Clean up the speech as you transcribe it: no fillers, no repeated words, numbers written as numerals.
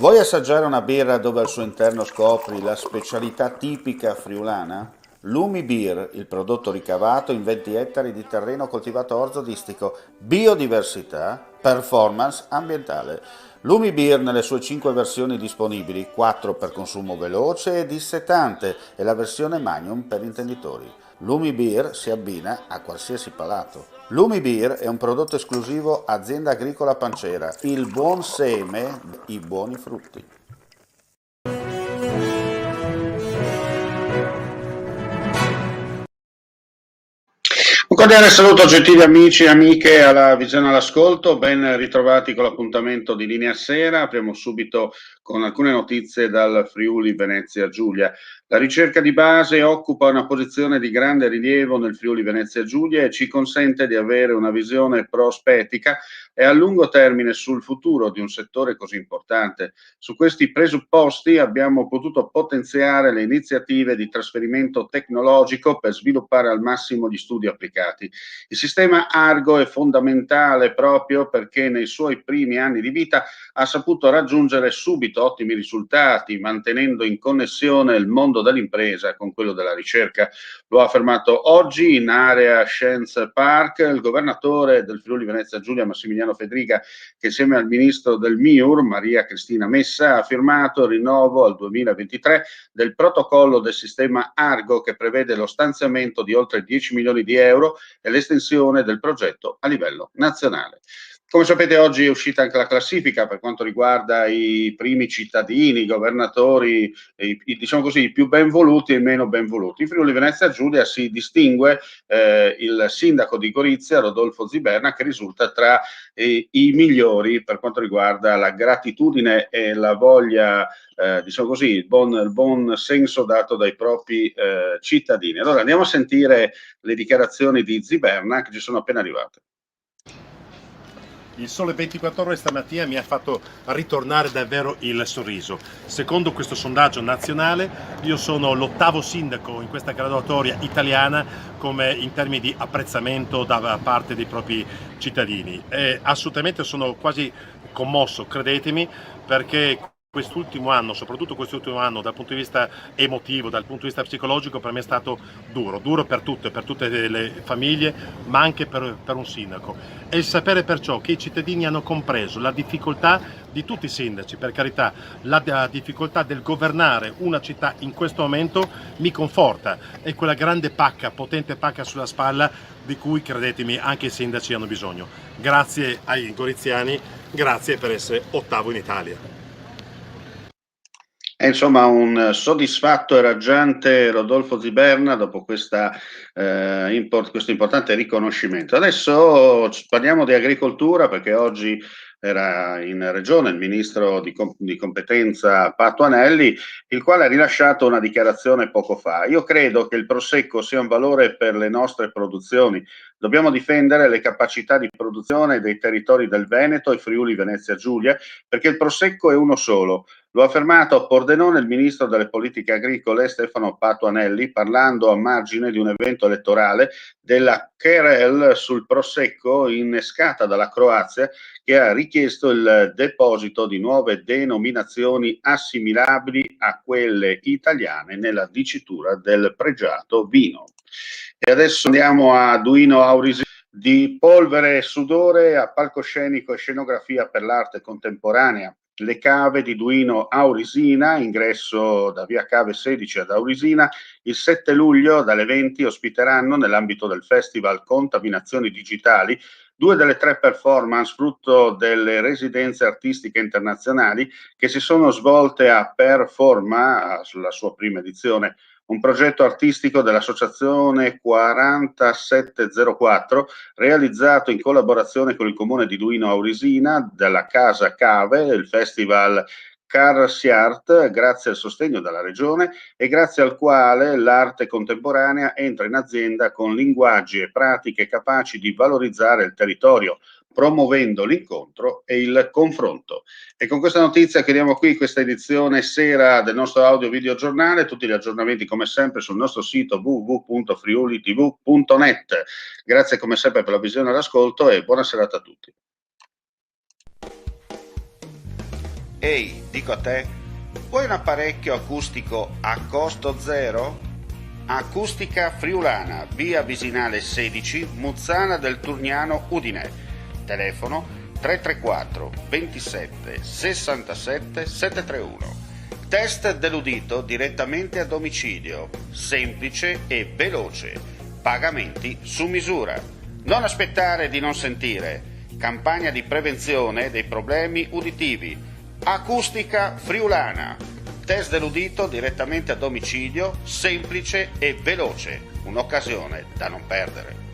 Vuoi assaggiare una birra dove al suo interno scopri la specialità tipica friulana? Lumi Beer, il prodotto ricavato in 20 ettari di terreno coltivato orzodistico, biodiversità, performance ambientale. Lumi Beer nelle sue 5 versioni disponibili, 4 per consumo veloce e dissetante e la versione Magnum per intenditori. Lumi Beer si abbina a qualsiasi palato. Lumi Beer è un prodotto esclusivo Azienda Agricola Pancera, il buon seme, i buoni frutti. Un cordiale saluto gentili amici e amiche alla visione all'ascolto, ben ritrovati con l'appuntamento di Linea Sera. Apriamo subito con alcune notizie dal Friuli Venezia Giulia. La ricerca di base occupa una posizione di grande rilievo nel Friuli Venezia Giulia e ci consente di avere una visione prospettica e a lungo termine sul futuro di un settore così importante. Su questi presupposti abbiamo potuto potenziare le iniziative di trasferimento tecnologico per sviluppare al massimo gli studi applicati. Il sistema Argo è fondamentale proprio perché nei suoi primi anni di vita ha saputo raggiungere subito ottimi risultati, mantenendo in connessione il mondo dell'impresa con quello della ricerca. Lo ha affermato oggi in area Science Park il governatore del Friuli Venezia Giulia Massimiliano Fedriga, che insieme al ministro del MIUR Maria Cristina Messa ha firmato il rinnovo al 2023 del protocollo del sistema Argo, che prevede lo stanziamento di oltre 10 milioni di euro e l'estensione del progetto a livello nazionale. Come sapete, oggi è uscita anche la classifica per quanto riguarda i primi cittadini, i governatori, diciamo così, i più ben voluti e i meno ben voluti. In Friuli Venezia Giulia si distingue il sindaco di Gorizia, Rodolfo Ziberna, che risulta tra i migliori per quanto riguarda la gratitudine e la voglia, diciamo così, il buon senso dato dai propri cittadini. Allora andiamo a sentire le dichiarazioni di Ziberna che ci sono appena arrivate. Il Sole 24 Ore stamattina mi ha fatto ritornare davvero il sorriso. Secondo questo sondaggio nazionale io sono l'8º sindaco in questa graduatoria italiana come in termini di apprezzamento da parte dei propri cittadini. E assolutamente sono quasi commosso, credetemi, perché quest'ultimo anno, soprattutto quest'ultimo anno, dal punto di vista emotivo, dal punto di vista psicologico, per me è stato duro per tutte le famiglie, ma anche per un sindaco. E il sapere perciò che i cittadini hanno compreso la difficoltà di tutti i sindaci, per carità, la difficoltà del governare una città in questo momento mi conforta, è quella grande pacca, potente pacca sulla spalla di cui, credetemi, anche i sindaci hanno bisogno. Grazie ai goriziani, grazie per essere 8º in Italia. È insomma un soddisfatto e raggiante Rodolfo Ziberna dopo questo importante riconoscimento. Adesso parliamo di agricoltura perché oggi era in regione il ministro di competenza Patuanelli, il quale ha rilasciato una dichiarazione poco fa. Io credo che il prosecco sia un valore per le nostre produzioni. Dobbiamo difendere le capacità di produzione dei territori del Veneto e Friuli Venezia Giulia perché il prosecco è uno solo. Lo ha affermato a Pordenone il ministro delle politiche agricole Stefano Patuanelli parlando a margine di un evento elettorale della Querel sul prosecco innescata dalla Croazia, che ha richiesto il deposito di nuove denominazioni assimilabili a quelle italiane nella dicitura del pregiato vino. E adesso andiamo a Duino Aurisi. Di polvere e sudore a palcoscenico e scenografia per l'arte contemporanea. Le cave di Duino Aurisina, ingresso da via Cave 16 ad Aurisina, il 7 luglio dalle 20 ospiteranno nell'ambito del festival Contaminazioni Digitali 2 delle 3 performance frutto delle residenze artistiche internazionali che si sono svolte a Performa, sulla sua prima edizione, un progetto artistico dell'associazione 4704 realizzato in collaborazione con il comune di Duino Aurisina, della Casa Cave, il festival Carsiart, grazie al sostegno della regione e grazie al quale l'arte contemporanea entra in azienda con linguaggi e pratiche capaci di valorizzare il territorio, promuovendo l'incontro e il confronto. E con questa notizia chiudiamo qui questa edizione sera del nostro audio video giornale, tutti gli aggiornamenti come sempre sul nostro sito www.friulitv.net. Grazie come sempre per la visione e l'ascolto e buona serata a tutti. Ehi, dico a te, vuoi un apparecchio acustico a costo zero? Acustica Friulana, via Visinale 16, Muzzana del Turniano, Udine. Telefono 334 27 67 731. Test dell'udito direttamente a domicilio, semplice e veloce. Pagamenti su misura. Non aspettare di non sentire. Campagna di prevenzione dei problemi uditivi. Acustica Friulana. Test dell'udito direttamente a domicilio, semplice e veloce. Un'occasione da non perdere.